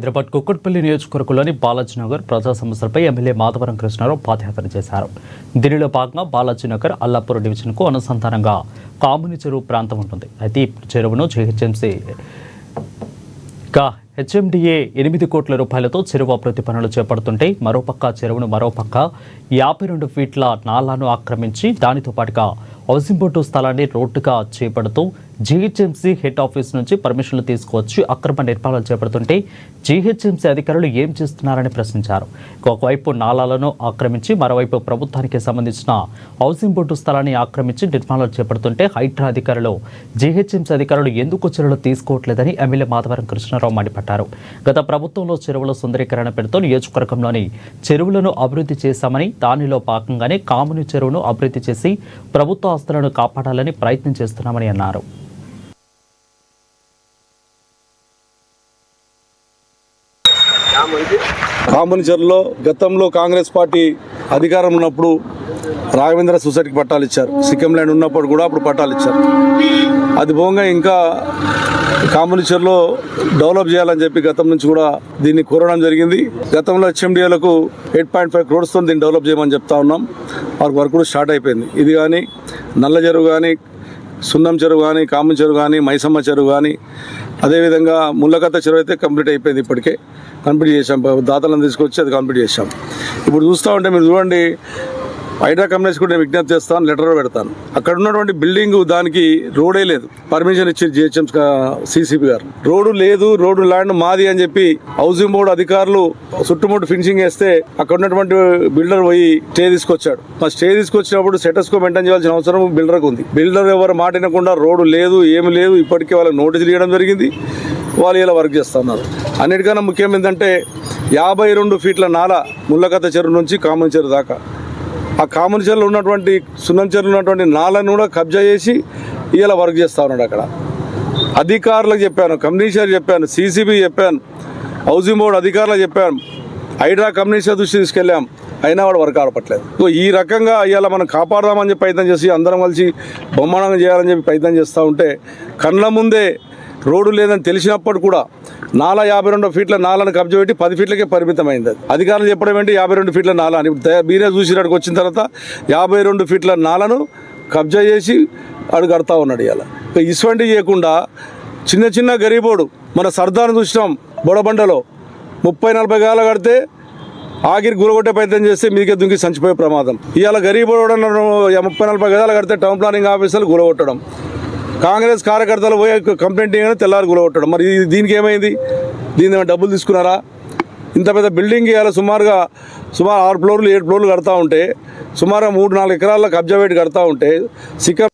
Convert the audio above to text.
హైదరాబాద్ కుక్కట్పల్లి నియోజకవర్గంలోని బాలాజీనగర్ ప్రజా సమస్యలపై ఎమ్మెల్యే మాధవరం కృష్ణారావు పాదయాత్ర చేశారు. దీనిలో భాగంగా బాలాజీనగర్ అల్లాపూర్ డివిజన్కు అనుసంధానంగా కాముని చెరువు ప్రాంతం ఉంటుంది. అయితే ఈ చెరువును జీహెచ్ఎంసీ హెచ్ఎండిఏ 8 కోట్ల రూపాయలతో చెరువు అభివృద్ధి పనులు చేపడుతుంటే మరోపక్క చెరువును మరోపక్క 52 ఫీట్ల నాలాను ఆక్రమించి దానితో పాటుగా హౌసింగ్ బోర్డు స్థలాన్ని రోడ్డుగా చేపడుతూ జీహెచ్ఎంసీ హెడ్ ఆఫీస్ నుంచి పర్మిషన్లు తీసుకువచ్చి అక్రమ నిర్మాణాలు చేపడుతుంటే జీహెచ్ఎంసీ అధికారులు ఏం చేస్తున్నారని ప్రశ్నించారు. ఒకవైపు నాలాలను ఆక్రమించి మరోవైపు ప్రభుత్వానికి సంబంధించిన హౌసింగ్ బోర్డు స్థలాన్ని ఆక్రమించి నిర్మాణాలు చేపడుతుంటే హైడ్రా అధికారులు జీహెచ్ఎంసీ అధికారులు ఎందుకు చర్యలు తీసుకోవట్లేదని ఎమ్మెల్యే మాధవరం కృష్ణారావు మండిపడ్డారు. గత ప్రభుత్వంలో చెరువుల సుందరీకరణ పేరుతో నియోజకవర్గంలోని చెరువులను అభివృద్ధి చేశామని, దానిలో భాగంగానే కాముని చెరువును అభివృద్ధి చేసి ప్రభుత్వ ఆస్తులను కాపాడాలని ప్రయత్నం చేస్తున్నామని అన్నారు. కాముని చెరువులో గతంలో కాంగ్రెస్ పార్టీ అధికారం ఉన్నప్పుడు రాఘవేంద్ర సొసైటీకి పట్టాలు ఇచ్చారు. సిక్కిం ల్యాండ్ ఉన్నప్పుడు కూడా అప్పుడు పట్టాలు ఇచ్చారు. అది పోగా ఇంకా కాముని చెరువులో డెవలప్ చేయాలని చెప్పి గతం నుంచి కూడా దీన్ని కోరడం జరిగింది. గతంలో హెచ్ఎండిఏలకు 8.5 crores దీన్ని డెవలప్ చేయమని చెప్తా ఉన్నాం. వారికి వర్క్ కూడా స్టార్ట్ అయిపోయింది. ఇది కానీ నల్ల చెరువు కానీ, సున్నం చెరువు కానీ, కాముని చెరువు కానీ, మైసమ్మ చెరువు కానీ, అదేవిధంగా ముళ్ళకత్త చెరువు అయితే కంప్లీట్ అయిపోయింది. ఇప్పటికే కంప్లీట్ చేశాం. దాతలను తీసుకొచ్చి అది కంప్లీట్ చేశాం. ఇప్పుడు చూస్తూ ఉంటే మీరు చూడండి, హైడ్రా కంపెనీస్ కూడా నేను విజ్ఞప్తి చేస్తాను, లెటర్ పెడతాను. అక్కడ ఉన్నటువంటి బిల్డింగ్ దానికి రోడే లేదు. పర్మిషన్ ఇచ్చి జిహెచ్ఎం సిసిపి గారు రోడ్డు లేదు, రోడ్డు ల్యాండ్ మాది అని చెప్పి హౌసింగ్ బోర్డు అధికారులు చుట్టుముట్టు ఫినిషింగ్ వేస్తే అక్కడ ఉన్నటువంటి బిల్డర్ పోయి స్టే తీసుకొచ్చాడు. మరి స్టే తీసుకొచ్చినప్పుడు స్టేటస్కో మెయింటైన్ చేయాల్సిన అవసరం బిల్డర్కి ఉంది. బిల్డర్ ఎవరు మాట వినకుండా రోడ్డు లేదు, ఏమి లేదు, ఇప్పటికే వాళ్ళకి నోటీసులు ఇవ్వడం జరిగింది. వాళ్ళు ఇలా వర్క్ చేస్తున్నారు. అన్నిటికన్నా ముఖ్యం ఏంటంటే 52 ఫీట్ల నాల ముళ్ళకత్త చెరువు నుంచి కాముని చెరువు దాకా, ఆ కాముని చెరువులో ఉన్నటువంటి సున్నం చెరువులో ఉన్నటువంటి నాలను కూడా కబ్జా చేసి ఇలా వర్క్ చేస్తూ ఉన్నాడు. అక్కడ అధికారులకు చెప్పాను, కమిషనర్ చెప్పాను, సిసిబి చెప్పాను, హౌసింగ్ బోర్డు అధికారులకు చెప్పాను, హైడ్రా కమిషనర్ దృష్టి తీసుకెళ్ళాం. అయినా వాడు వర్క్ ఆడపట్లేదు. ఈ రకంగా ఇవాళ మనం కాపాడదామని చెప్పి ప్రయత్నం చేసి అందరం కలిసి బ్రహ్మాండంగా చేయాలని చెప్పి ప్రయత్నం చేస్తూ ఉంటే కళ్ళ ముందే రోడ్డు లేదని తెలిసినప్పుడు కూడా 52 ఫీట్ల నాలను కబ్జా పెట్టి 10 ఫీట్లకే పరిమితమైంది. అధికారులు చెప్పడం ఏంటి 52 ఫీట్ల నాల అని. మీరే చూసినట్టుకు వచ్చిన తర్వాత 52 ఫీట్ల నాలను కబ్జా చేసి అడు కడతా ఉన్నాడు. ఇవాళ ఇటువంటి చేయకుండా చిన్న చిన్న గరీబోడు మన సర్దార్ని చూసినాం. బొడబండలో 30-40 గజాలు కడితే ఆగిరి గురగొట్టే ప్రయత్నం చేస్తే మీకే దుంకి చచ్చిపోయే ప్రమాదం. ఇవాళ గరీబోడు 30-40 గజాలు కడితే టౌన్ ప్లానింగ్ ఆఫీసర్లు గురగొట్టడం, కాంగ్రెస్ కార్యకర్తలు పోయి కంప్లైంట్ చేయగానే తెల్లారి గురగొట్టడం. మరి దీనికి ఏమైంది? దీని డబ్బులు తీసుకున్నారా? ఇంత పెద్ద బిల్డింగ్ ఇవాళ సుమారు 6 ఫ్లోర్లు 7 ఫ్లోర్లు కడతా ఉంటే, సుమారు 3-4 ఎకరాల్లో కబ్జా పెట్టి కడతా ఉంటే సిక్కం